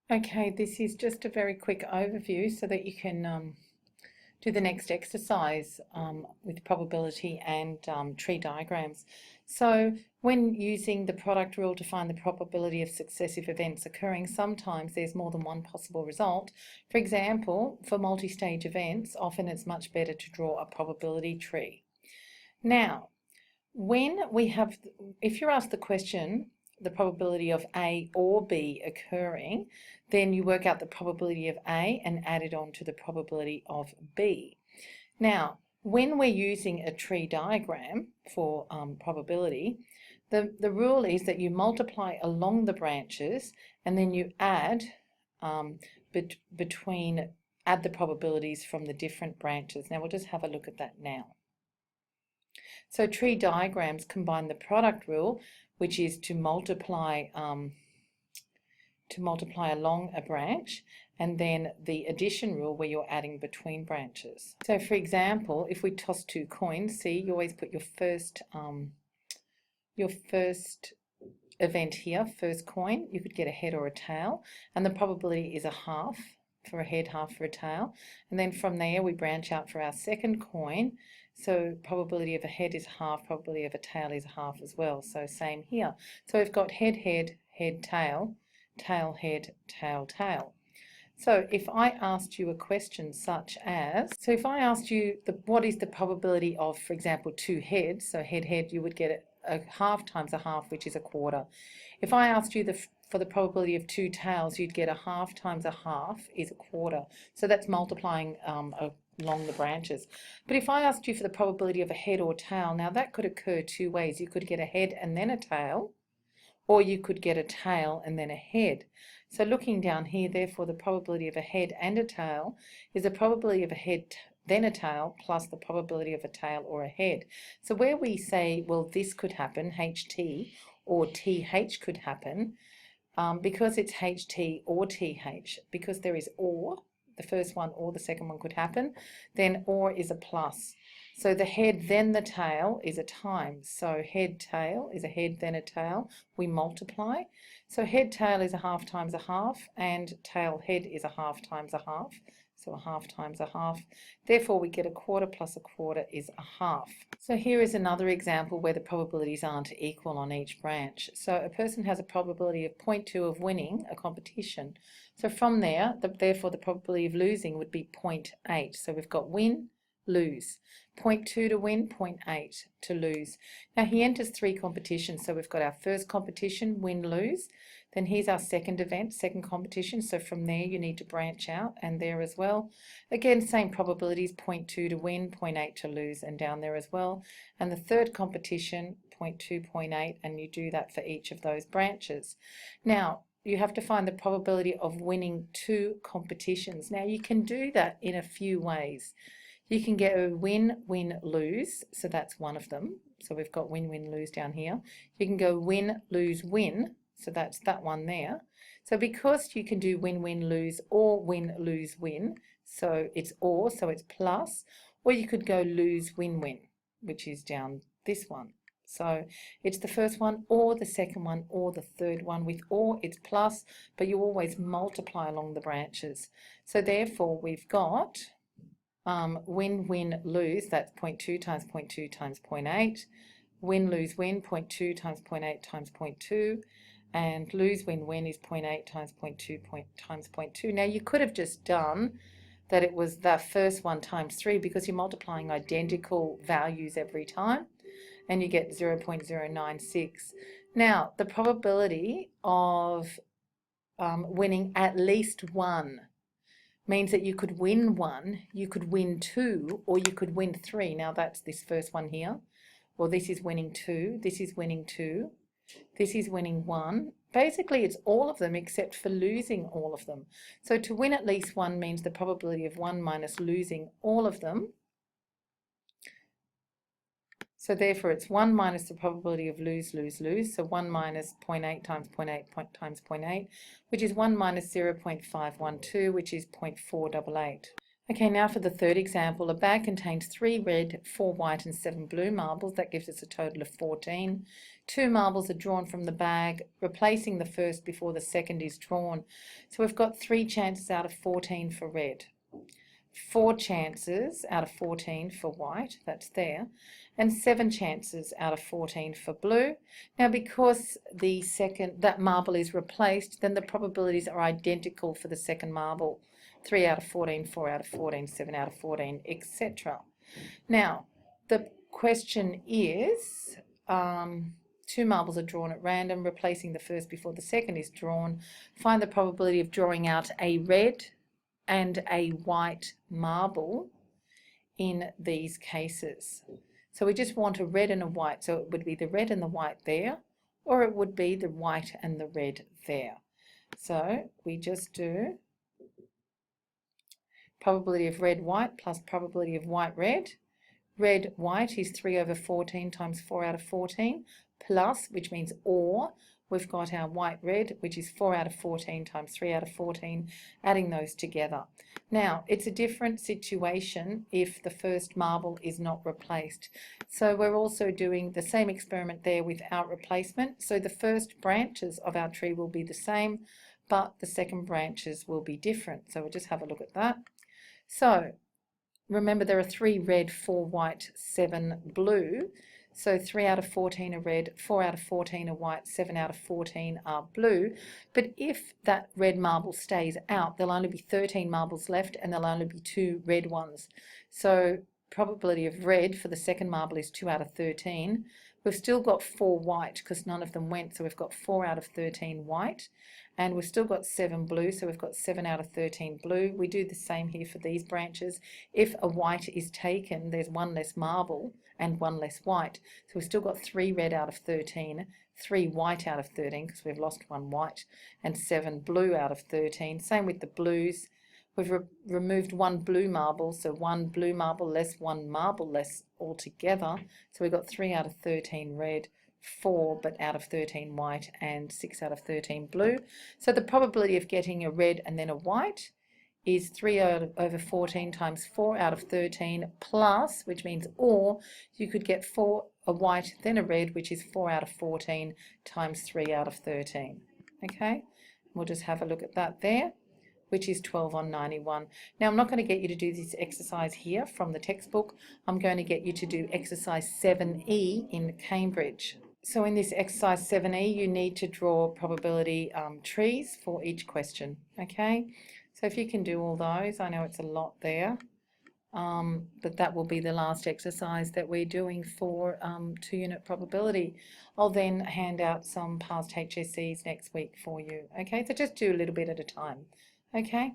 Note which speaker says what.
Speaker 1: Okay, this is just a very quick overview so that you can do the next exercise with probability and tree diagrams. So when using the product rule to find the probability of successive events occurring, sometimes there's more than one possible result. For example, for multi-stage events, often it's much better to draw a probability tree. Now, if you're asked the question, the probability of A or B occurring, then you work out the probability of A and add it on to the probability of B. Now, when we're using a tree diagram for probability, the rule is that you multiply along the branches and then you add add the probabilities from the different branches. Now we'll just have a look at that now. So tree diagrams combine the product rule, which is to multiply along a branch, and then the addition rule where you're adding between branches. So for example, if we toss two coins, see, you always put your first event here, first coin, you could get a head or a tail, and the probability is a half for a head, half for a tail. And then from there we branch out for our second coin. So probability of a head is half, probability of a tail is half as well. So same here. So we've got head, head, head, tail, tail, head, tail, tail. So if I asked you a question such as, so if I asked you what is the probability of, for example, two heads, so head, head, you would get a half times a half, which is a quarter. If I asked you for the probability of two tails, you'd get a half times a half is a quarter. So that's multiplying along the branches. But if I asked you for the probability of a head or tail, now that could occur two ways. You could get a head and then a tail, or you could get a tail and then a head. So looking down here, therefore, the probability of a head and a tail is the probability of a head then a tail plus the probability of a tail or a head. So where we say, well, this could happen, HT, or TH could happen, because it's HT or TH, because there is or, the first one or the second one could happen, then or is a plus. So the head then the tail is a times. So head tail is a head then a tail. We multiply. So head tail is a half times a half, and tail head is a half times a half. So a half times a half. Therefore we get a quarter plus a quarter is a half. So here is another example where the probabilities aren't equal on each branch. So a person has a probability of 0.2 of winning a competition. So from there, therefore the probability of losing would be 0.8. So we've got win, lose. 0.2 to win, 0.8 to lose. Now he enters three competitions. So we've got our first competition, win, lose. Then here's our second event, second competition. So from there you need to branch out, and there as well. Again, same probabilities, 0.2 to win, 0.8 to lose, and down there as well. And the third competition, 0.2, 0.8, and you do that for each of those branches. Now, you have to find the probability of winning two competitions. Now you can do that in a few ways. You can get a win, win, lose, so that's one of them. So we've got win, win, lose down here. You can go win, lose, win, so that's that one there. So because you can do win, win, lose, or win, lose, win, so it's or, so it's plus, or you could go lose, win, win, which is down this one. So it's the first one or the second one or the third one. With or it's plus, but you always multiply along the branches. So therefore we've got win, win, lose, that's 0.2 times 0.2 times 0.8. Win, lose, win, 0.2 times 0.8 times 0.2. And lose, win, win is 0.8 times 0.2 times 0.2. Now you could have just done that it was the first one times 3 because you're multiplying identical values every time, and you get 0.096. Now the probability of winning at least one means that you could win one, you could win two, or you could win three. Now that's this first one here. Well, this is winning two, this is winning two, this is winning one. Basically, it's all of them except for losing all of them. So to win at least one means the probability of one minus losing all of them. So therefore, it's 1 minus the probability of lose, lose, lose. So 1 minus 0.8 times 0.8 times 0.8, which is 1 minus 0.512, which is 0.488. Okay, now for the third example, a bag contains 3 red, 4 white and 7 blue marbles. That gives us a total of 14. 2 marbles are drawn from the bag, replacing the first before the second is drawn. So we've got 3 chances out of 14 for red, 4 chances out of 14 for white, that's there, and 7 chances out of 14 for blue. Now because that marble is replaced, then the probabilities are identical for the second marble. 3 out of 14, 4 out of 14, 7 out of 14, etc. Now, the question is, 2 marbles are drawn at random, replacing the first before the second is drawn. Find the probability of drawing out a red and a white marble in these cases. So we just want a red and a white. So it would be the red and the white there, or it would be the white and the red there. So we just do probability of red, white plus probability of white, red. Red, white is 3 over 14 times 4 out of 14 plus, which means or, we've got our white, red, which is 4 out of 14 times 3 out of 14, adding those together. Now, it's a different situation if the first marble is not replaced. So we're also doing the same experiment there without replacement. So the first branches of our tree will be the same, but the second branches will be different. So we'll just have a look at that. So remember there are 3 red, 4 white, 7 blue. So 3 out of 14 are red, 4 out of 14 are white, 7 out of 14 are blue. But if that red marble stays out, there'll only be 13 marbles left and there'll only be 2 red ones. So probability of red for the second marble is 2 out of 13. We've still got 4 white because none of them went, so we've got 4 out of 13 white. And we've still got 7 blue, so we've got 7 out of 13 blue. We do the same here for these branches. If a white is taken, there's 1 less marble and 1 less white. So we've still got 3 red out of 13, 3 white out of 13 because we've lost 1 white, and 7 blue out of 13. Same with the blues. We've removed 1 blue marble, so 1 blue marble less 1 marble less altogether. So we've got 3 out of 13 red, 4 but out of 13 white, and 6 out of 13 blue. So the probability of getting a red and then a white is 3 over 14 times 4 out of 13 plus, which means or, you could get a white then a red, which is 4 out of 14 times 3 out of 13. Okay, we'll just have a look at that there, which is 12 on 91. Now I'm not going to get you to do this exercise here from the textbook. I'm going to get you to do exercise 7E in Cambridge. So in this exercise 7E, you need to draw probability trees for each question, okay? So if you can do all those, I know it's a lot there, but that will be the last exercise that we're doing for 2-unit probability. I'll then hand out some past HSCs next week for you, okay? So just do a little bit at a time, okay?